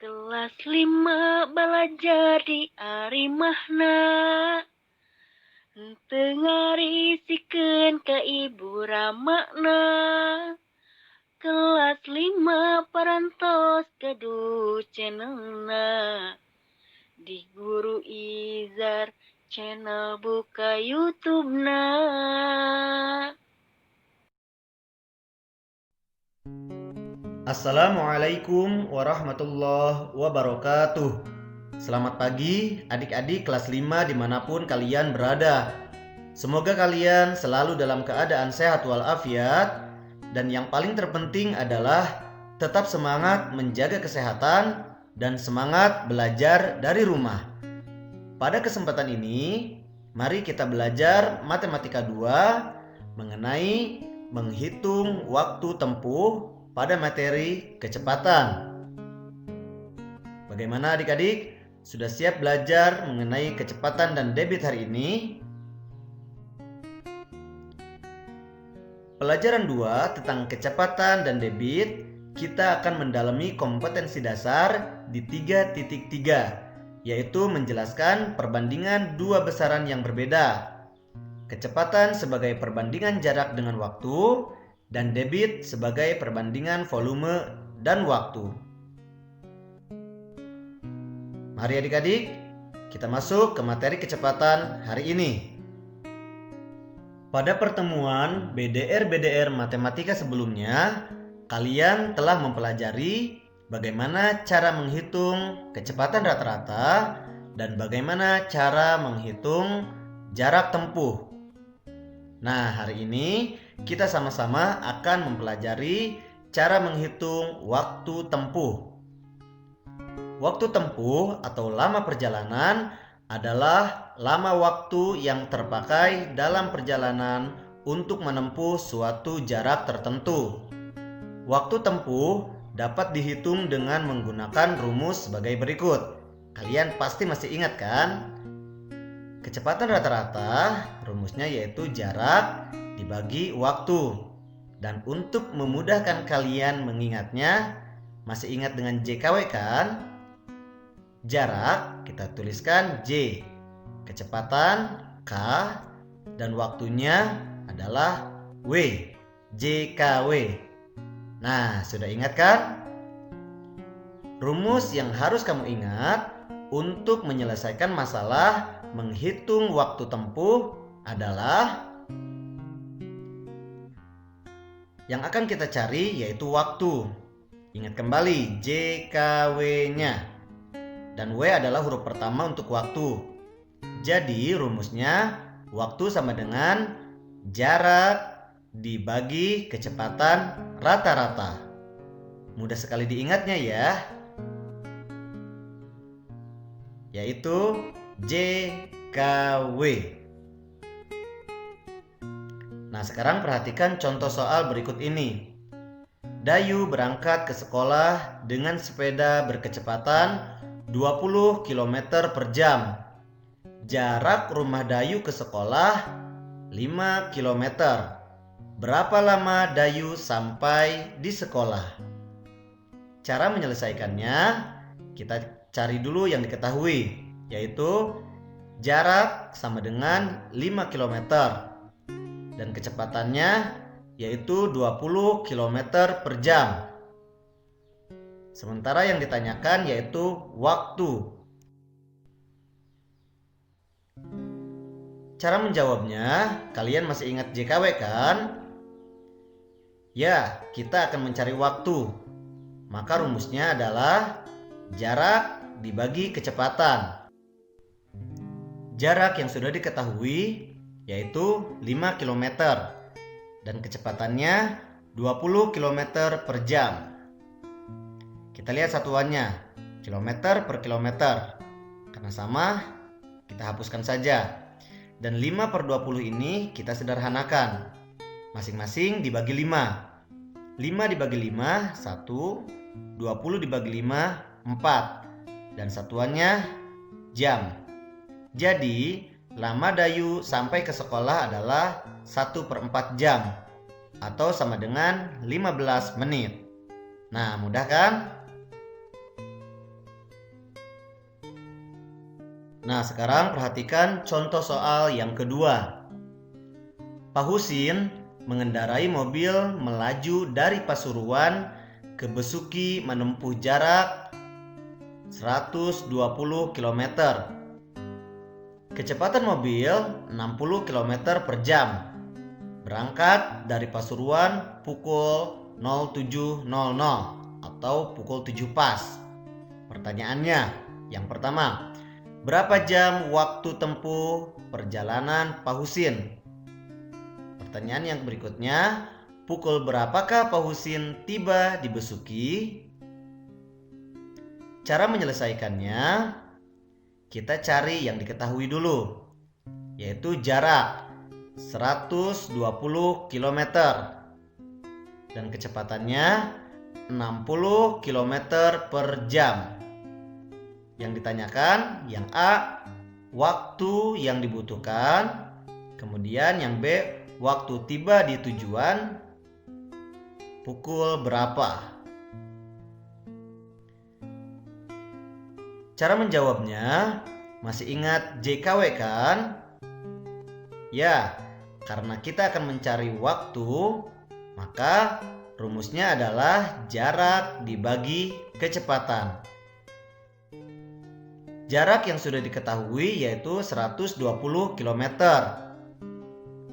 Kelas 5 belajar di Arimahna. Tengarisikeun ka ibu ramakna. Kelas 5 parantos kadu channelna. Di Guru Izar channel buka YouTube-na. Assalamualaikum warahmatullahi wabarakatuh. Selamat pagi adik-adik kelas 5 dimanapun kalian berada. Semoga kalian selalu dalam keadaan sehat walafiat. Dan yang paling terpenting adalah tetap semangat menjaga kesehatan dan semangat belajar dari rumah. Pada kesempatan ini, mari kita belajar Matematika 2 mengenai menghitung waktu tempuh pada materi kecepatan. Bagaimana adik-adik? Sudah siap belajar mengenai kecepatan dan debit hari ini? Pelajaran 2 tentang kecepatan dan debit, kita akan mendalami kompetensi dasar di 3.3, yaitu menjelaskan perbandingan dua besaran yang berbeda. Kecepatan sebagai perbandingan jarak dengan waktu, dan debit sebagai perbandingan volume dan waktu. Mari adik-adik, kita masuk ke materi kecepatan hari ini. Pada pertemuan BDR Matematika sebelumnya, kalian telah mempelajari bagaimana cara menghitung kecepatan rata-rata dan bagaimana cara menghitung jarak tempuh. Nah, hari ini kita sama-sama akan mempelajari cara menghitung waktu tempuh. Waktu tempuh atau lama perjalanan adalah lama waktu yang terpakai dalam perjalanan untuk menempuh suatu jarak tertentu. Waktu tempuh dapat dihitung dengan menggunakan rumus sebagai berikut. Kalian pasti masih ingat kan? Kecepatan rata-rata rumusnya yaitu jarak dibagi waktu. Dan untuk memudahkan kalian mengingatnya, masih ingat dengan JKW kan? Jarak kita tuliskan J, kecepatan K, dan waktunya adalah W, JKW. Nah, sudah ingat kan? Rumus yang harus kamu ingat untuk menyelesaikan masalah menghitung waktu tempuh adalah yang akan kita cari yaitu waktu. Ingat kembali JKW-nya. Dan W adalah huruf pertama untuk waktu. Jadi rumusnya waktu sama dengan jarak dibagi kecepatan rata-rata. Mudah sekali diingatnya ya. Yaitu JKW. Nah, sekarang perhatikan contoh soal berikut ini. Dayu berangkat ke sekolah dengan sepeda berkecepatan 20 km per jam. Jarak rumah Dayu ke sekolah 5 km. Berapa lama Dayu sampai di sekolah? Cara menyelesaikannya, kita cari dulu yang diketahui, yaitu jarak sama dengan 5 km dan kecepatannya yaitu 20 km per jam. Sementara yang ditanyakan yaitu waktu. Cara menjawabnya, kalian masih ingat JKW kan? Ya, kita akan mencari waktu. Maka rumusnya adalah jarak dibagi kecepatan. Jarak yang sudah diketahui yaitu 5 km dan kecepatannya 20 km per jam. Kita lihat satuannya, kilometer per kilometer. Karena sama, kita hapuskan saja. Dan 5 per 20 ini kita sederhanakan. Masing-masing dibagi 5. 5 dibagi 5, 1. 20 dibagi 5, 4. Dan satuannya jam. Jadi lama Dayu sampai ke sekolah adalah 1/4 jam atau sama dengan 15 menit. Nah, mudah kan? Nah, sekarang perhatikan contoh soal yang kedua. Pak Husin mengendarai mobil melaju dari Pasuruan ke Besuki menempuh jarak 120 km. Kecepatan mobil 60 km per jam. Berangkat dari Pasuruan pukul 07.00 atau pukul 7 pas. Pertanyaannya, yang pertama, berapa jam waktu tempuh perjalanan Pak Husin? Pertanyaan yang berikutnya, pukul berapakah Pak Husin tiba di Besuki? Cara menyelesaikannya, kita cari yang diketahui dulu, yaitu jarak 120 km dan kecepatannya 60 km per jam. Yang ditanyakan yang A, waktu yang dibutuhkan, kemudian yang B, waktu tiba di tujuan pukul berapa. Cara menjawabnya, masih ingat JKW kan? Ya, karena kita akan mencari waktu, maka rumusnya adalah jarak dibagi kecepatan. Jarak yang sudah diketahui yaitu 120 km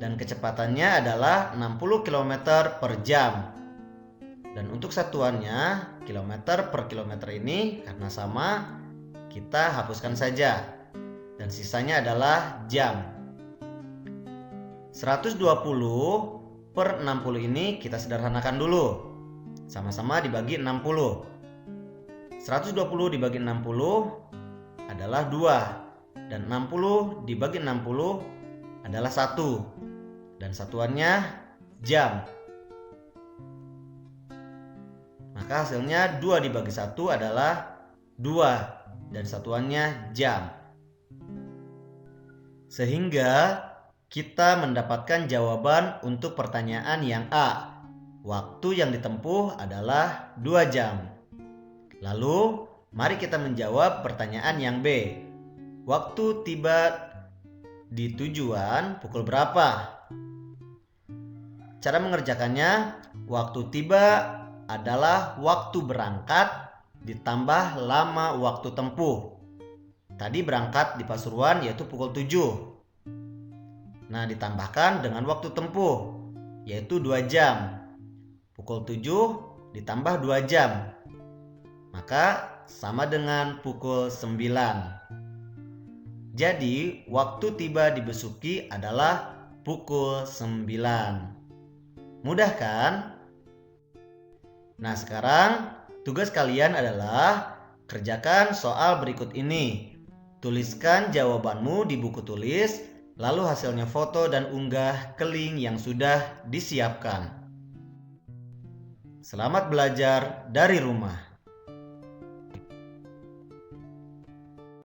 dan kecepatannya adalah 60 km per jam. Dan untuk satuannya, kilometer per kilometer ini karena sama, kita hapuskan saja. Dan sisanya adalah jam. 120 per 60 ini kita sederhanakan dulu. Sama-sama dibagi 60. 120 dibagi 60 adalah 2. Dan 60 dibagi 60 adalah 1. Dan satuannya jam. Maka hasilnya 2 dibagi 1 adalah 2. Dan satuannya jam. Sehingga kita mendapatkan jawaban untuk pertanyaan yang A. Waktu yang ditempuh adalah 2 jam. Lalu, mari kita menjawab pertanyaan yang B. Waktu tiba di tujuan pukul berapa? Cara mengerjakannya, waktu tiba adalah waktu berangkat ditambah lama waktu tempuh. Tadi berangkat di Pasuruan yaitu pukul 7. Nah, ditambahkan dengan waktu tempuh, yaitu 2 jam. Pukul 7 ditambah 2 jam. Maka sama dengan pukul 9. Jadi, waktu tiba di Besuki adalah pukul 9. Mudah kan? Nah, sekarang tugas kalian adalah kerjakan soal berikut ini. Tuliskan jawabanmu di buku tulis, lalu hasilnya foto dan unggah ke link yang sudah disiapkan. Selamat belajar dari rumah.